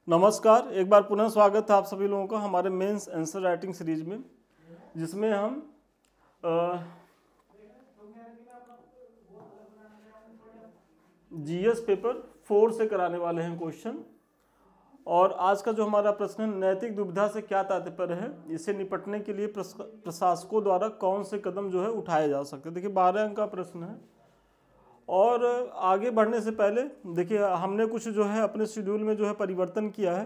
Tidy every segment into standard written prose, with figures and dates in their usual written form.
नमस्कार, एक बार पुनः स्वागत है आप सभी लोगों का हमारे मेंस आंसर राइटिंग सीरीज में, जिसमें हम जीएस पेपर 4 से कराने वाले हैं क्वेश्चन। और आज का जो हमारा प्रश्न है, नैतिक दुविधा से क्या तात्पर्य है, इससे निपटने के लिए प्रशासकों द्वारा कौन से कदम जो है उठाए जा सकते हैं। देखिए 12 अंक का प्रश्न है। और आगे बढ़ने से पहले देखिए हमने कुछ जो है अपने शेड्यूल में जो है परिवर्तन किया है।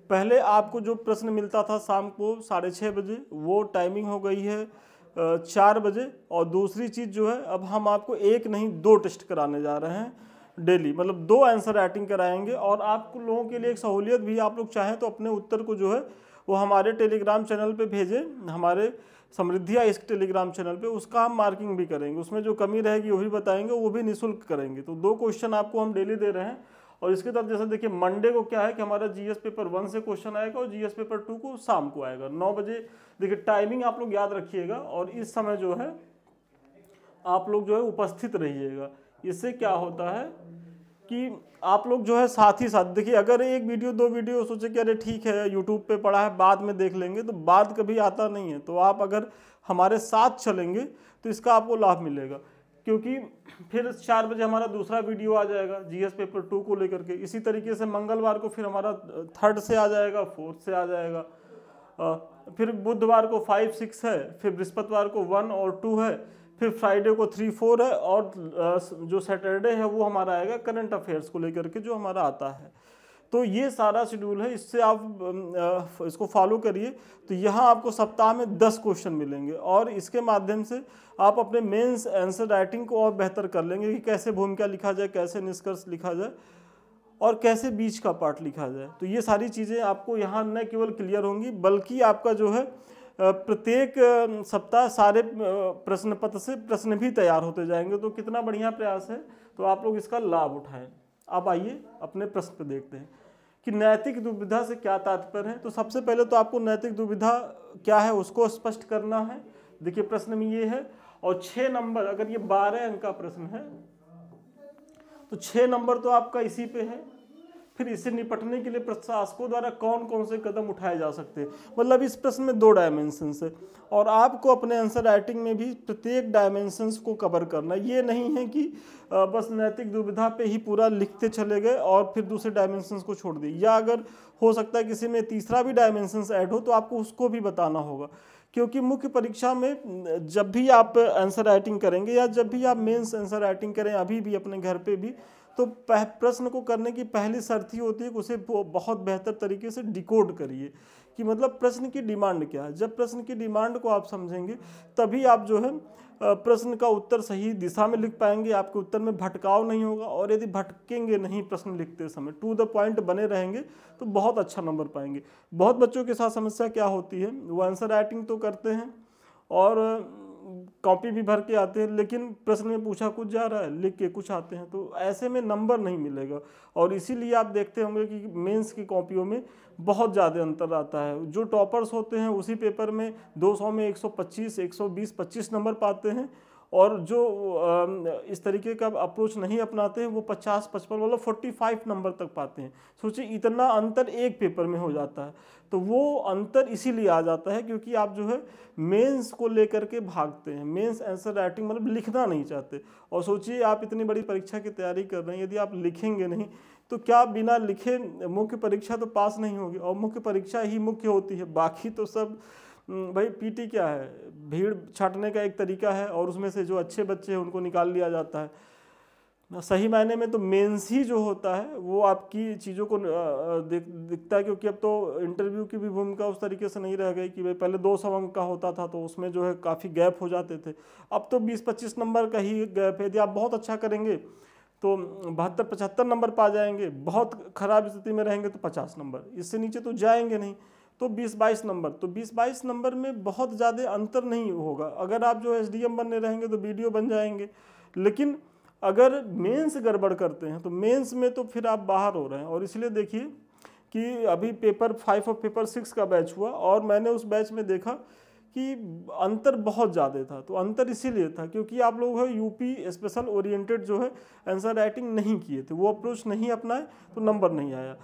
पहले आपको जो प्रश्न मिलता था शाम को 6:30 बजे, वो टाइमिंग हो गई है 4 बजे। और दूसरी चीज़ जो है, अब हम आपको एक नहीं 2 टेस्ट कराने जा रहे हैं डेली, मतलब 2 आंसर राइटिंग कराएंगे। और आप लोगों के लिए एक सहूलियत भी, आप लोग चाहें तो अपने उत्तर को जो है वो हमारे टेलीग्राम चैनल पे भेजें, हमारे समृद्धिया इस टेलीग्राम चैनल पे, उसका हम मार्किंग भी करेंगे, उसमें जो कमी रहेगी वो भी बताएंगे, वो भी निःशुल्क करेंगे। तो 2 क्वेश्चन आपको हम डेली दे रहे हैं। और इसके तहत जैसे देखिए मंडे को क्या है कि हमारा जीएस पेपर 1 से क्वेश्चन आएगा और जीएस पेपर 2 को शाम को आएगा 9 बजे। देखिए टाइमिंग आप लोग याद रखिएगा और इस समय जो है आप लोग जो है उपस्थित रहिएगा। इससे क्या होता है कि आप लोग जो है साथ ही साथ देखिए, अगर एक वीडियो 2 वीडियो सोचे कि अरे ठीक है यूट्यूब पे पड़ा है बाद में देख लेंगे, तो बाद कभी आता नहीं है। तो आप अगर हमारे साथ चलेंगे तो इसका आपको लाभ मिलेगा, क्योंकि फिर 4 बजे हमारा दूसरा वीडियो आ जाएगा जीएस पेपर 2 को लेकर के। इसी तरीके से मंगलवार को फिर हमारा 3rd से आ जाएगा, 4th से आ जाएगा, फिर बुधवार को 5, 6 है, फिर बृहस्पतिवार को 1 और 2 है, फिर फ्राइडे को 3, 4 है, और जो सैटरडे है वो हमारा आएगा करंट अफेयर्स को लेकर के जो हमारा आता है। तो ये सारा शेड्यूल है, इससे आप इसको फॉलो करिए। तो यहाँ आपको सप्ताह में 10 क्वेश्चन मिलेंगे और इसके माध्यम से आप अपने मेंस आंसर राइटिंग को और बेहतर कर लेंगे कि कैसे भूमिका लिखा जाए, कैसे निष्कर्ष लिखा जाए और कैसे बीच का पार्ट लिखा जाए। तो ये सारी चीज़ें आपको यहाँ न केवल क्लियर होंगी, बल्कि आपका जो है प्रत्येक सप्ताह सारे प्रश्न पत्र से प्रश्न भी तैयार होते जाएंगे। तो कितना बढ़िया प्रयास है, तो आप लोग इसका लाभ उठाएं। अब आइए अपने प्रश्न पे देखते हैं कि नैतिक दुविधा से क्या तात्पर्य है। तो सबसे पहले तो आपको नैतिक दुविधा क्या है उसको स्पष्ट करना है। देखिए प्रश्न में ये है, और 6 नंबर, अगर ये 12 अंक का प्रश्न है तो 6 नंबर तो आपका इसी पे है। फिर इससे निपटने के लिए प्रशासकों द्वारा कौन कौन से कदम उठाए जा सकते हैं, मतलब इस प्रश्न में 2 डायमेंशंस है और आपको अपने आंसर राइटिंग में भी प्रत्येक डायमेंशंस को कवर करना। ये नहीं है कि बस नैतिक दुविधा पे ही पूरा लिखते चले गए और फिर दूसरे डायमेंशंस को छोड़ दिए, या अगर हो सकता है किसी में तीसरा भी डायमेंशंस ऐड हो तो आपको उसको भी बताना होगा। क्योंकि मुख्य परीक्षा में जब भी आप आंसर राइटिंग करेंगे या जब भी आप मेंस आंसर राइटिंग करें, अभी भी अपने घर पे भी, तो प्रश्न को करने की पहली शर्त ही होती है कि उसे बहुत बेहतर तरीके से डिकोड करिए कि मतलब प्रश्न की डिमांड क्या है। जब प्रश्न की डिमांड को आप समझेंगे तभी आप जो है प्रश्न का उत्तर सही दिशा में लिख पाएंगे, आपके उत्तर में भटकाव नहीं होगा। और यदि भटकेंगे नहीं प्रश्न लिखते समय, टू द पॉइंट बने रहेंगे, तो बहुत अच्छा नंबर पाएंगे। बहुत बच्चों के साथ समस्या क्या होती है, वो आंसर राइटिंग तो करते हैं और कॉपी भी भर के आते हैं, लेकिन प्रश्न में पूछा कुछ जा रहा है, लिख के कुछ आते हैं, तो ऐसे में नंबर नहीं मिलेगा। और इसीलिए आप देखते होंगे कि मेंस की कॉपियों में बहुत ज़्यादा अंतर आता है। जो टॉपर्स होते हैं उसी पेपर में 200 में 125, 120, 25 नंबर पाते हैं, और जो इस तरीके का अप्रोच नहीं अपनाते हैं वो 50, 55 मतलब 45 नंबर तक पाते हैं। सोचिए इतना अंतर एक पेपर में हो जाता है। तो वो अंतर इसीलिए आ जाता है क्योंकि आप जो है मेंस को लेकर के भागते हैं, मेंस आंसर राइटिंग मतलब लिखना नहीं चाहते। और सोचिए आप इतनी बड़ी परीक्षा की तैयारी कर रहे हैं, यदि आप लिखेंगे नहीं तो क्या बिना लिखे मुख्य परीक्षा तो पास नहीं होगी। और मुख्य परीक्षा ही मुख्य होती है, बाकी तो सब भाई पीटी क्या है, भीड़ छाटने का एक तरीका है, और उसमें से जो अच्छे बच्चे हैं उनको निकाल लिया जाता है। सही मायने में तो मेंस ही जो होता है वो आपकी चीज़ों को दिखता है, क्योंकि अब तो इंटरव्यू की भी भूमिका उस तरीके से नहीं रह गई कि भाई पहले 200 अंक का होता था तो उसमें जो है काफ़ी गैप हो जाते थे। अब तो 20-25 नंबर का ही गैप है। यदि आप बहुत अच्छा करेंगे तो 72-75 नंबर पा जाएंगे, बहुत खराब स्थिति में रहेंगे तो 50 नंबर, इससे नीचे तो जाएंगे नहीं। तो 20-22 नंबर, तो 20-22 नंबर में बहुत ज़्यादा अंतर नहीं होगा। अगर आप जो एसडीएम बनने रहेंगे तो बीडीओ बन जाएंगे, लेकिन अगर मेंस गड़बड़ करते हैं तो मेंस में तो फिर आप बाहर हो रहे हैं। और इसलिए देखिए कि अभी पेपर 5 और पेपर 6 का बैच हुआ और मैंने उस बैच में देखा कि अंतर बहुत ज़्यादा था। तो अंतर इसीलिए था क्योंकि आप लोग है यूपी स्पेशल ओरिएंटेड जो है आंसर राइटिंग नहीं किए थे, वो अप्रोच नहीं अपनाए तो नंबर नहीं आया।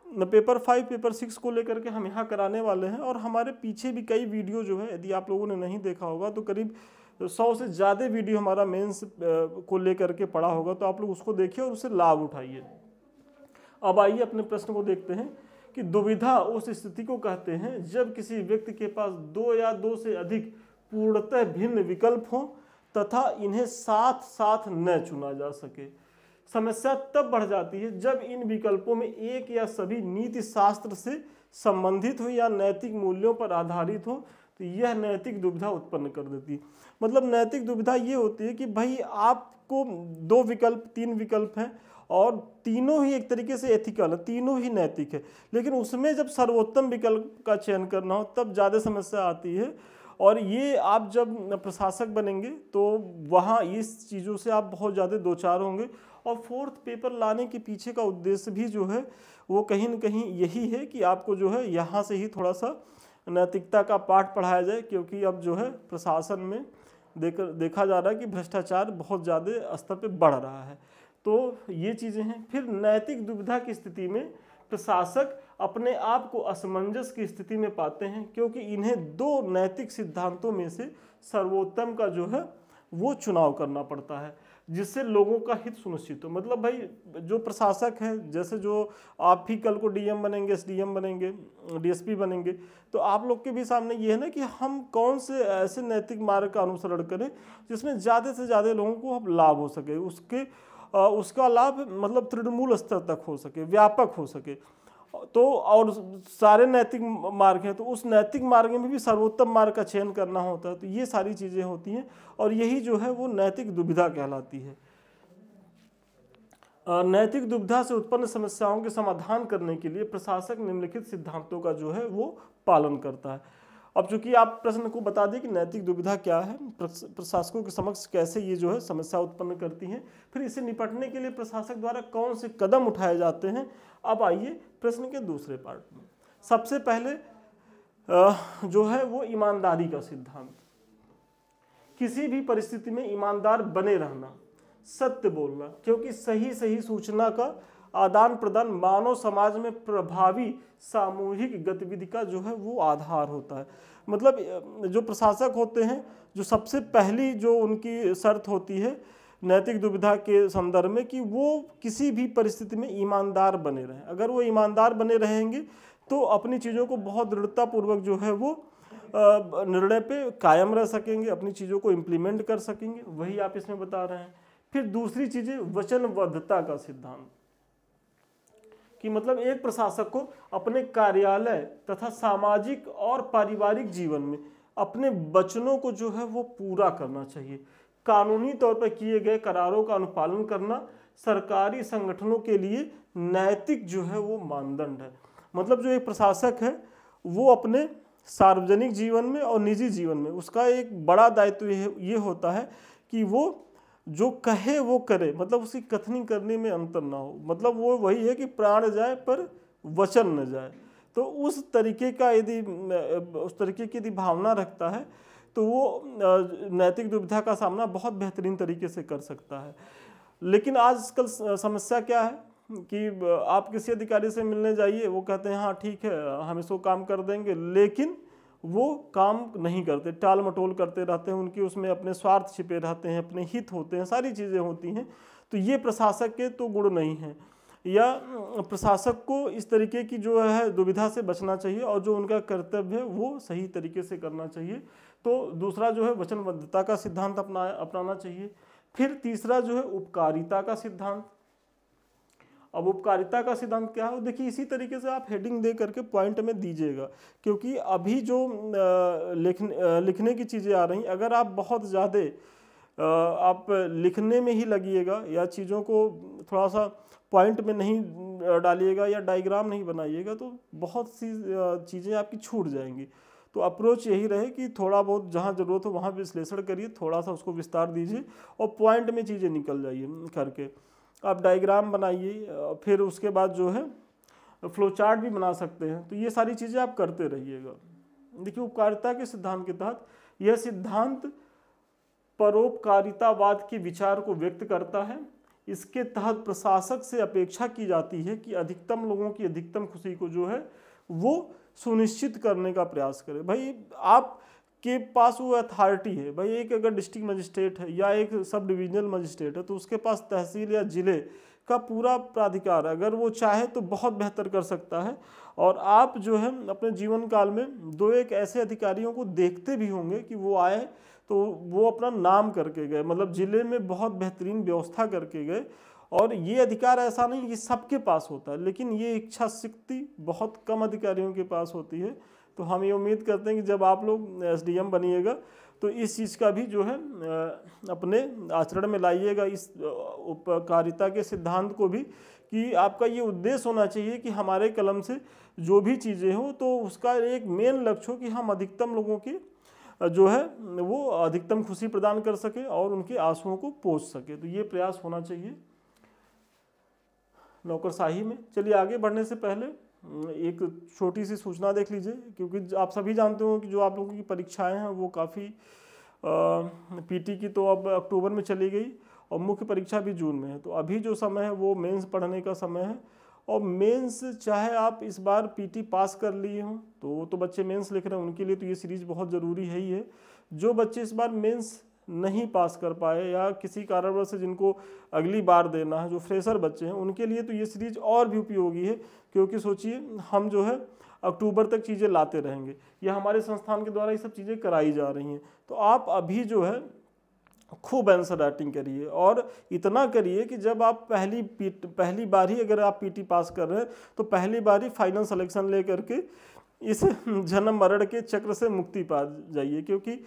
पेपर 5 पेपर 6 को लेकर के हम यहाँ कराने वाले हैं। और हमारे पीछे भी कई वीडियो जो है, यदि आप लोगों ने नहीं देखा होगा तो करीब 100 से ज़्यादा वीडियो हमारा मेंस को लेकर के पढ़ा होगा, तो आप लोग उसको देखिए और उससे लाभ उठाइए। अब आइए अपने प्रश्न को देखते हैं कि दुविधा उस स्थिति को कहते हैं जब किसी व्यक्ति के पास 2 या 2 से अधिक पूर्णतः भिन्न विकल्प हों तथा इन्हें साथ साथ न चुना जा सके। समस्या तब बढ़ जाती है जब इन विकल्पों में एक या सभी नीति शास्त्र से संबंधित हो या नैतिक मूल्यों पर आधारित हो, तो यह नैतिक दुविधा उत्पन्न कर देती है। मतलब नैतिक दुविधा ये होती है कि भाई आपको 2 विकल्प 3 विकल्प हैं और तीनों ही एक तरीके से एथिकल है, तीनों ही नैतिक है, लेकिन उसमें जब सर्वोत्तम विकल्प का चयन करना हो तब ज़्यादा समस्या आती है। और ये आप जब प्रशासक बनेंगे तो वहाँ इस चीज़ों से आप बहुत ज़्यादा दो चार होंगे। और 4th पेपर लाने के पीछे का उद्देश्य भी जो है वो कहीं न कहीं यही है कि आपको जो है यहाँ से ही थोड़ा सा नैतिकता का पाठ पढ़ाया जाए, क्योंकि अब जो है प्रशासन में देखा जा रहा है कि भ्रष्टाचार बहुत ज़्यादा स्तर पे बढ़ रहा है। तो ये चीज़ें हैं। फिर नैतिक दुविधा की स्थिति में प्रशासक अपने आप को असमंजस की स्थिति में पाते हैं, क्योंकि इन्हें 2 नैतिक सिद्धांतों में से सर्वोत्तम का जो है वो चुनाव करना पड़ता है, जिससे लोगों का हित सुनिश्चित हो। मतलब भाई जो प्रशासक हैं, जैसे जो आप ही कल को डीएम बनेंगे, एसडीएम बनेंगे, डीएसपी बनेंगे, तो आप लोग के भी सामने ये है ना कि हम कौन से ऐसे नैतिक मार्ग का अनुसरण करें जिसमें ज़्यादा से ज़्यादा लोगों को अब लाभ हो सके, उसका लाभ मतलब तृणमूल स्तर तक हो सके, व्यापक हो सके। तो और सारे नैतिक मार्ग हैं, तो उस नैतिक मार्ग में भी सर्वोत्तम मार्ग का चयन करना होता है। तो ये सारी चीज़ें होती हैं और यही जो है वो नैतिक दुविधा कहलाती है। नैतिक दुविधा से उत्पन्न समस्याओं के समाधान करने के लिए प्रशासक निम्नलिखित सिद्धांतों का जो है वो पालन करता है। अब चूंकि आप प्रश्न को बता दें कि नैतिक दुविधा क्या है, प्रशासकों के समक्ष कैसे ये जो है समस्या उत्पन्न करती हैं, फिर इसे निपटने के लिए प्रशासक द्वारा कौन से कदम उठाए जाते हैं। अब आइए प्रश्न के दूसरे पार्ट में। सबसे पहले जो है वो ईमानदारी का सिद्धांत। किसी भी परिस्थिति में ईमानदार बने रहना, सत्य बोलना, क्योंकि सही सूचना का आदान प्रदान मानव समाज में प्रभावी सामूहिक गतिविधि का जो है वो आधार होता है। मतलब जो प्रशासक होते हैं, जो सबसे पहली जो उनकी शर्त होती है नैतिक दुविधा के संदर्भ में कि वो किसी भी परिस्थिति में ईमानदार बने रहें। अगर वो ईमानदार बने रहेंगे तो अपनी चीज़ों को बहुत दृढ़तापूर्वक जो है वो निर्णय पे कायम रह सकेंगे, अपनी चीज़ों को इम्प्लीमेंट कर सकेंगे। वही आप इसमें बता रहे हैं। फिर दूसरी चीज़ है वचनबद्धता का सिद्धांत, कि मतलब एक प्रशासक को अपने कार्यालय तथा सामाजिक और पारिवारिक जीवन में अपने वचनों को जो है वो पूरा करना चाहिए। कानूनी तौर पर किए गए करारों का अनुपालन करना सरकारी संगठनों के लिए नैतिक जो है वो मानदंड है। मतलब जो एक प्रशासक है वो अपने सार्वजनिक जीवन में और निजी जीवन में उसका एक बड़ा दायित्व ये होता है कि वो जो कहे वो करे, मतलब उसकी कथनी करने में अंतर ना हो। मतलब वो वही है कि प्राण जाए पर वचन न जाए। तो उस तरीके की यदि भावना रखता है तो वो नैतिक दुविधा का सामना बहुत बेहतरीन तरीके से कर सकता है। लेकिन आजकल समस्या क्या है कि आप किसी अधिकारी से मिलने जाइए, वो कहते हैं हाँ ठीक है हम इसको काम कर देंगे, लेकिन वो काम नहीं करते, टाल मटोल करते रहते हैं। उनकी उसमें अपने स्वार्थ छिपे रहते हैं, अपने हित होते हैं, सारी चीज़ें होती हैं। तो ये प्रशासक के तो गुण नहीं हैं, या प्रशासक को इस तरीके की जो है दुविधा से बचना चाहिए और जो उनका कर्तव्य है वो सही तरीके से करना चाहिए। तो दूसरा जो है वचनबद्धता का सिद्धांत अपनाना चाहिए। फिर तीसरा जो है उपकारिता का सिद्धांत। अब उपकारिता का सिद्धांत क्या है, देखिए इसी तरीके से आप हेडिंग दे करके पॉइंट में दीजिएगा, क्योंकि अभी जो लिखने की चीज़ें आ रही, अगर आप बहुत ज़्यादा आप लिखने में ही लगिएगा या चीज़ों को थोड़ा सा पॉइंट में नहीं डालिएगा या डायग्राम नहीं बनाइएगा तो बहुत सी चीज़ें आपकी छूट जाएंगी। तो अप्रोच यही रहे कि थोड़ा बहुत जहाँ ज़रूरत हो वहाँ विश्लेषण करिए, थोड़ा सा उसको विस्तार दीजिए और पॉइंट में चीज़ें निकल जाइए करके। आप डायग्राम बनाइए, फिर उसके बाद जो है फ्लो चार्ट भी बना सकते हैं। तो ये सारी चीज़ें आप करते रहिएगा। देखिए उपकारिता के सिद्धांत के तहत यह सिद्धांत परोपकारितावाद के विचार को व्यक्त करता है। इसके तहत प्रशासक से अपेक्षा की जाती है कि अधिकतम लोगों की अधिकतम खुशी को जो है वो सुनिश्चित करने का प्रयास करे। भाई आपके पास वो अथॉरिटी है, भाई एक अगर डिस्ट्रिक्ट मजिस्ट्रेट है या एक सब डिविजनल मजिस्ट्रेट है तो उसके पास तहसील या जिले का पूरा प्राधिकार, अगर वो चाहे तो बहुत बेहतर कर सकता है। और आप जो है अपने जीवन काल में दो एक ऐसे अधिकारियों को देखते भी होंगे कि वो आए तो वो अपना नाम करके गए, मतलब जिले में बहुत बेहतरीन व्यवस्था करके गए। और ये अधिकार ऐसा नहीं कि सबके पास होता है, लेकिन ये इच्छा शक्ति बहुत कम अधिकारियों के पास होती है। तो हम ये उम्मीद करते हैं कि जब आप लोग एसडीएम बनिएगा तो इस चीज़ का भी जो है अपने आचरण में लाइएगा, इस उपकारिता के सिद्धांत को भी, कि आपका ये उद्देश्य होना चाहिए कि हमारे कलम से जो भी चीज़ें हो तो उसका एक मेन लक्ष्य हो कि हम अधिकतम लोगों की जो है वो अधिकतम खुशी प्रदान कर सके और उनके आंसुओं को पोंछ सके। तो ये प्रयास होना चाहिए नौकरशाही में। चलिए आगे बढ़ने से पहले एक छोटी सी सूचना देख लीजिए, क्योंकि आप सभी जानते हो कि जो आप लोगों की परीक्षाएं हैं वो काफ़ी पीटी की तो अब अक्टूबर में चली गई और मुख्य परीक्षा भी जून में है। तो अभी जो समय है वो मेंस पढ़ने का समय है। और मेंस चाहे आप इस बार पीटी पास कर लिए हों तो बच्चे मेंस लिख रहे हैं, उनके लिए तो ये सीरीज़ बहुत ज़रूरी है ही है। जो बच्चे इस बार मेंस नहीं पास कर पाए या किसी कारणवश से जिनको अगली बार देना है, जो फ्रेशर बच्चे हैं, उनके लिए तो ये सीरीज और भी उपयोगी है। क्योंकि सोचिए हम जो है अक्टूबर तक चीज़ें लाते रहेंगे, या हमारे संस्थान के द्वारा ये सब चीज़ें कराई जा रही हैं। तो आप अभी जो है खूब आंसर राइटिंग करिए और इतना करिए कि जब आप पहली बार ही अगर आप पीटी पास कर रहे हैं तो पहली बार ही फाइनल सिलेक्शन ले करके इस जन्म मरण के चक्र से मुक्ति पा जाइए। क्योंकि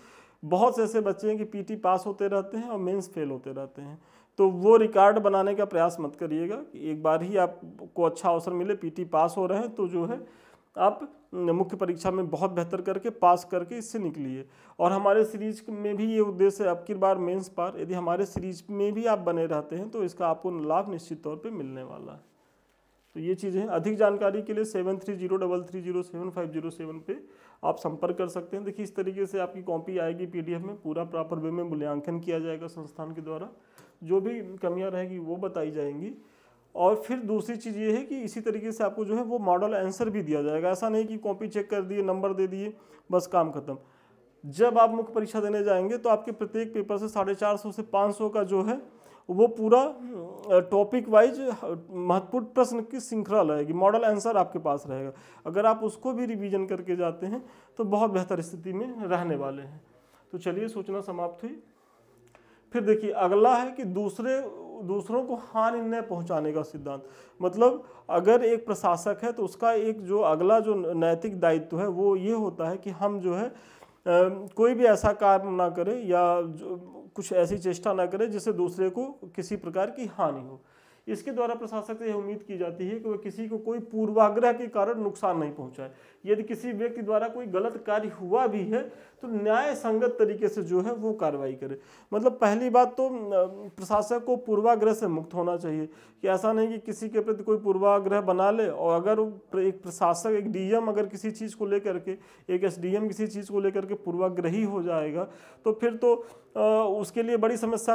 बहुत से ऐसे बच्चे हैं कि पीटी पास होते रहते हैं और मेंस फेल होते रहते हैं। तो वो रिकॉर्ड बनाने का प्रयास मत करिएगा कि एक बार ही आपको अच्छा अवसर मिले, पीटी पास हो रहे हैं तो जो है आप मुख्य परीक्षा में बहुत बेहतर करके पास करके इससे निकलिए। और हमारे सीरीज में भी ये उद्देश्य है, अब की बार मेंस पार यदि हमारे सीरीज में भी आप बने रहते हैं तो इसका आपको लाभ निश्चित तौर पे मिलने वाला है। तो ये चीज़ें हैं। अधिक जानकारी के लिए 7303307507 पे आप संपर्क कर सकते हैं। देखिए इस तरीके से आपकी कॉपी आएगी पीडीएफ में, पूरा प्रॉपर वे में मूल्यांकन किया जाएगा संस्थान के द्वारा, जो भी कमियां रहेगी वो बताई जाएंगी। और फिर दूसरी चीज़ ये है कि इसी तरीके से आपको जो है वो मॉडल आंसर भी दिया जाएगा। ऐसा नहीं कि कॉपी चेक कर दिए, नंबर दे दिए, बस काम खत्म। जब आप मुख्य परीक्षा देने जाएंगे तो आपके प्रत्येक पेपर से 450 से 500 का जो है वो पूरा टॉपिक वाइज महत्वपूर्ण प्रश्न की श्रृंखला रहेगी, मॉडल आंसर आपके पास रहेगा। अगर आप उसको भी रिवीजन करके जाते हैं तो बहुत बेहतर स्थिति में रहने वाले हैं। तो चलिए सूचना समाप्त हुई। फिर देखिए अगला है कि दूसरों को हानि न पहुंचाने का सिद्धांत। मतलब अगर एक प्रशासक है तो उसका एक जो अगला जो नैतिक दायित्व है वो ये होता है कि हम जो है कोई भी ऐसा कार्य ना करे या कुछ ऐसी चेष्टा ना करे जिससे दूसरे को किसी प्रकार की हानि हो। इसके द्वारा प्रशासक से यह उम्मीद की जाती है कि वह किसी को कोई पूर्वाग्रह के कारण नुकसान नहीं पहुंचाए। यदि किसी व्यक्ति द्वारा कोई गलत कार्य हुआ भी है तो न्याय संगत तरीके से जो है वो कार्रवाई करे। मतलब पहली बात तो प्रशासक को पूर्वाग्रह से मुक्त होना चाहिए कि ऐसा नहीं कि किसी के प्रति कोई पूर्वाग्रह बना ले। और अगर एक प्रशासक, एक डीएम अगर किसी चीज़ को लेकर के, एक एसडीएम किसी चीज़ को लेकर के पूर्वाग्रही हो जाएगा तो फिर तो उसके लिए बड़ी समस्या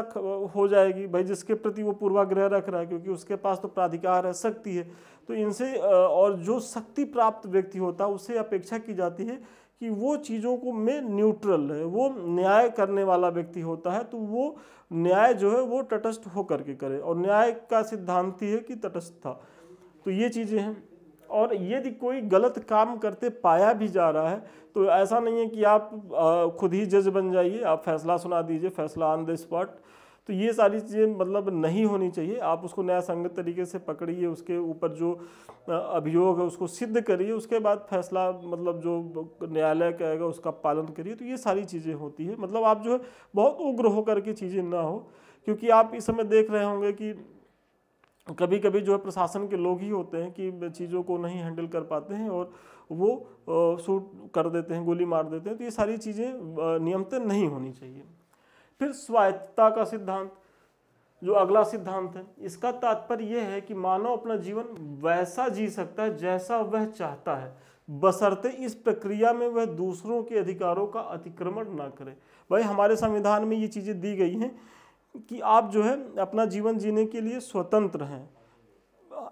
हो जाएगी। भाई जिसके प्रति वो पूर्वाग्रह रख रहा है, क्योंकि उसके पास तो प्राधिकार है, शक्ति है। तो इनसे और जो शक्ति प्राप्त व्यक्ति होता है उससे अपेक्षा की जाती है कि वो चीज़ों को में न्यूट्रल है, वो न्याय करने वाला व्यक्ति होता है। तो वो न्याय जो है वो तटस्थ होकर के करे, और न्याय का सिद्धांत ही है कि तटस्थता। तो ये चीज़ें हैं। और यदि कोई गलत काम करते पाया भी जा रहा है तो ऐसा नहीं है कि आप खुद ही जज बन जाइए, आप फैसला सुना दीजिए, फैसला ऑन द स्पॉट। तो ये सारी चीज़ें मतलब नहीं होनी चाहिए। आप उसको न्याय संगत तरीके से पकड़िए, उसके ऊपर जो अभियोग है उसको सिद्ध करिए, उसके बाद फैसला मतलब जो न्यायालय कहेगा उसका पालन करिए। तो ये सारी चीज़ें होती है। मतलब आप जो है बहुत उग्र होकर के चीज़ें ना हो, क्योंकि आप इस समय देख रहे होंगे कि कभी कभी जो है प्रशासन के लोग ही होते हैं कि चीज़ों को नहीं हैंडल कर पाते हैं और वो शूट कर देते हैं, गोली मार देते हैं। तो ये सारी चीज़ें नियमतः नहीं होनी चाहिए। फिर स्वायत्तता का सिद्धांत, जो अगला सिद्धांत है, इसका तात्पर्य यह है कि मानव अपना जीवन वैसा जी सकता है जैसा वह चाहता है, बशर्ते इस प्रक्रिया में वह दूसरों के अधिकारों का अतिक्रमण ना करे। भाई हमारे संविधान में ये चीज़ें दी गई हैं कि आप जो है अपना जीवन जीने के लिए स्वतंत्र हैं।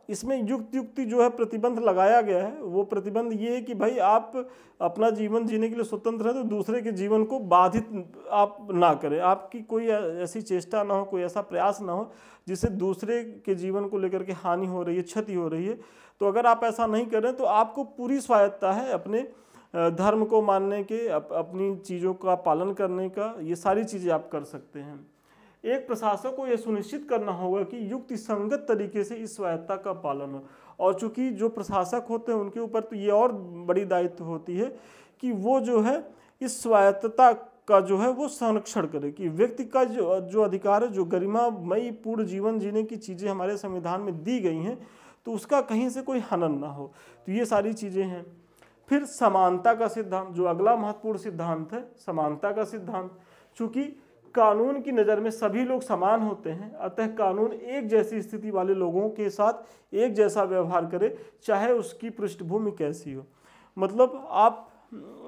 इसमें युक्ति जो है प्रतिबंध लगाया गया है, वो प्रतिबंध ये है कि भाई आप अपना जीवन जीने के लिए स्वतंत्र हैं तो दूसरे के जीवन को बाधित आप ना करें, आपकी कोई ऐसी चेष्टा ना हो, कोई ऐसा प्रयास ना हो जिससे दूसरे के जीवन को लेकर के हानि हो रही है, क्षति हो रही है। तो अगर आप ऐसा नहीं करें तो आपको पूरी स्वायत्ता है अपने धर्म को मानने के, अपनी चीज़ों का पालन करने का, ये सारी चीज़ें आप कर सकते हैं। एक प्रशासक को यह सुनिश्चित करना होगा कि युक्ति संगत तरीके से इस स्वायत्ता का पालन हो। और चूंकि जो प्रशासक होते हैं उनके ऊपर तो ये और बड़ी दायित्व होती है कि वो जो है इस स्वायत्तता का जो है वो संरक्षण करे, कि व्यक्ति का जो अधिकार है, जो गरिमामयी पूर्ण जीवन जीने की चीज़ें हमारे संविधान में दी गई हैं, तो उसका कहीं से कोई हनन ना हो। तो ये सारी चीज़ें हैं। फिर समानता का सिद्धांत, जो अगला महत्वपूर्ण सिद्धांत है, समानता का सिद्धांत। चूंकि कानून की नज़र में सभी लोग समान होते हैं, अतः कानून एक जैसी स्थिति वाले लोगों के साथ एक जैसा व्यवहार करे, चाहे उसकी पृष्ठभूमि कैसी हो। मतलब आप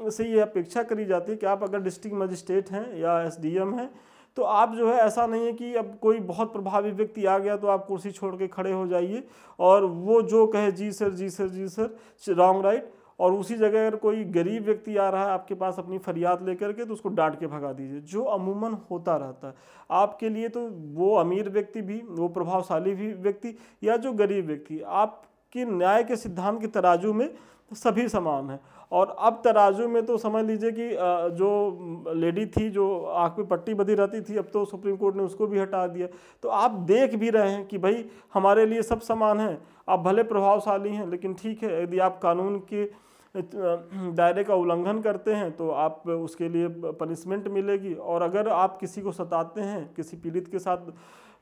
से ये अपेक्षा करी जाती है कि आप अगर डिस्ट्रिक्ट मजिस्ट्रेट हैं या SDM हैं तो आप जो है, ऐसा नहीं है कि अब कोई बहुत प्रभावी व्यक्ति आ गया तो आप कुर्सी छोड़ के खड़े हो जाइए और वो जो कहे जी सर जी सर जी सर, रॉन्ग राइट। और उसी जगह अगर कोई गरीब व्यक्ति आ रहा है आपके पास अपनी फरियाद लेकर के, तो उसको डांट के भगा दीजिए, जो अमूमन होता रहता है। आपके लिए तो वो अमीर व्यक्ति भी, वो प्रभावशाली भी व्यक्ति या जो गरीब व्यक्ति, आपके न्याय के सिद्धांत के तराजू में सभी समान हैं। और अब तराजू में तो समझ लीजिए कि जो लेडी थी जो आँख पे पट्टी बंधी रहती थी, अब तो सुप्रीम कोर्ट ने उसको भी हटा दिया। तो आप देख भी रहे हैं कि भाई हमारे लिए सब समान हैं। आप भले प्रभावशाली हैं, लेकिन ठीक है, यदि आप कानून के दायरे का उल्लंघन करते हैं तो आप उसके लिए पनिशमेंट मिलेगी। और अगर आप किसी को सताते हैं, किसी पीड़ित के साथ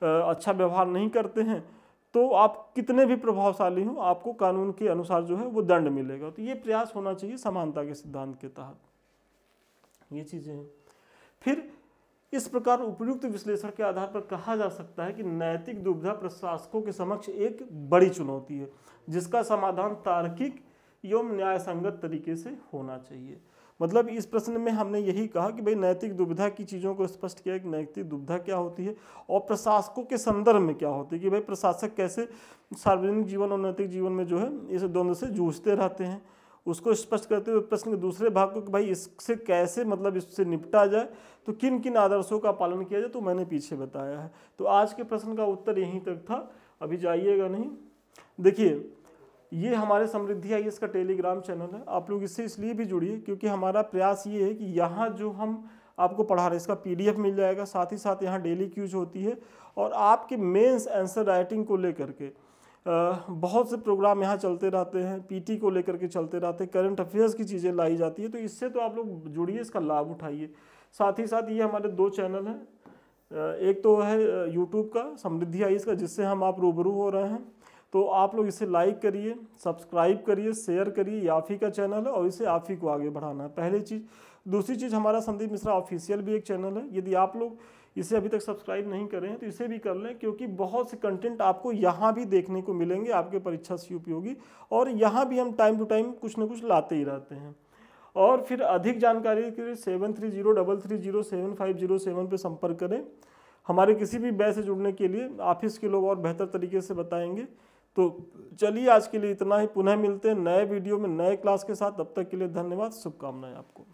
अच्छा व्यवहार नहीं करते हैं, तो आप कितने भी प्रभावशाली हों, आपको कानून के अनुसार जो है वो दंड मिलेगा। तो ये प्रयास होना चाहिए समानता के सिद्धांत के तहत, ये चीज़ें हैं। फिर इस प्रकार उपयुक्त विश्लेषण के आधार पर कहा जा सकता है कि नैतिक दुविधा प्रशासकों के समक्ष एक बड़ी चुनौती है, जिसका समाधान तार्किक एवं न्याय संगत तरीके से होना चाहिए। मतलब इस प्रश्न में हमने यही कहा कि भाई नैतिक दुविधा की चीज़ों को स्पष्ट किया कि नैतिक दुविधा क्या होती है और प्रशासकों के संदर्भ में क्या होती है, कि भाई प्रशासक कैसे सार्वजनिक जीवन और नैतिक जीवन में जो है इस द्वंद्व से जूझते रहते हैं। उसको स्पष्ट करते हुए प्रश्न के दूसरे भाग को कि भाई इससे कैसे, मतलब इससे निपटा जाए, तो किन किन आदर्शों का पालन किया जाए, तो मैंने पीछे बताया है। तो आज के प्रश्न का उत्तर यहीं तक था, अभी जाइएगा नहीं। देखिए, ये हमारे समृद्धि IAS का टेलीग्राम चैनल है, आप लोग इससे इसलिए भी जुड़िए क्योंकि हमारा प्रयास ये है कि यहाँ जो हम आपको पढ़ा रहे हैं इसका PDF मिल जाएगा, साथ ही साथ यहाँ डेली क्यूज होती है और आपके मेंस आंसर राइटिंग को लेकर के बहुत से प्रोग्राम यहाँ चलते रहते हैं, PT को लेकर के चलते रहते हैं, करंट अफेयर्स की चीज़ें लाई जाती है। तो इससे तो आप लोग जुड़िए, इसका लाभ उठाइए। साथ ही साथ ये हमारे 2 चैनल हैं, एक तो है YouTube का समृद्धि IAS का, जिससे हम आप रूबरू हो रहे हैं, तो आप लोग इसे लाइक करिए, सब्सक्राइब करिए, शेयर करिए। ये आप ही का चैनल है और इसे आप ही को आगे बढ़ाना है, पहली चीज़। दूसरी चीज़, हमारा संदीप मिश्रा ऑफिशियल भी एक चैनल है, यदि आप लोग इसे अभी तक सब्सक्राइब नहीं कर रहे हैं तो इसे भी कर लें, क्योंकि बहुत से कंटेंट आपको यहाँ भी देखने को मिलेंगे आपके परीक्षा से उपयोगी, और यहाँ भी हम टाइम टू टाइम कुछ न कुछ लाते ही रहते हैं। और फिर अधिक जानकारी के लिए 7303307507 पर संपर्क करें। हमारे किसी भी बैच से जुड़ने के लिए ऑफिस के लोग और बेहतर तरीके से बताएंगे। तो चलिए, आज के लिए इतना ही। पुनः मिलते हैं नए वीडियो में नए क्लास के साथ। तब तक के लिए धन्यवाद, शुभकामनाएं आपको।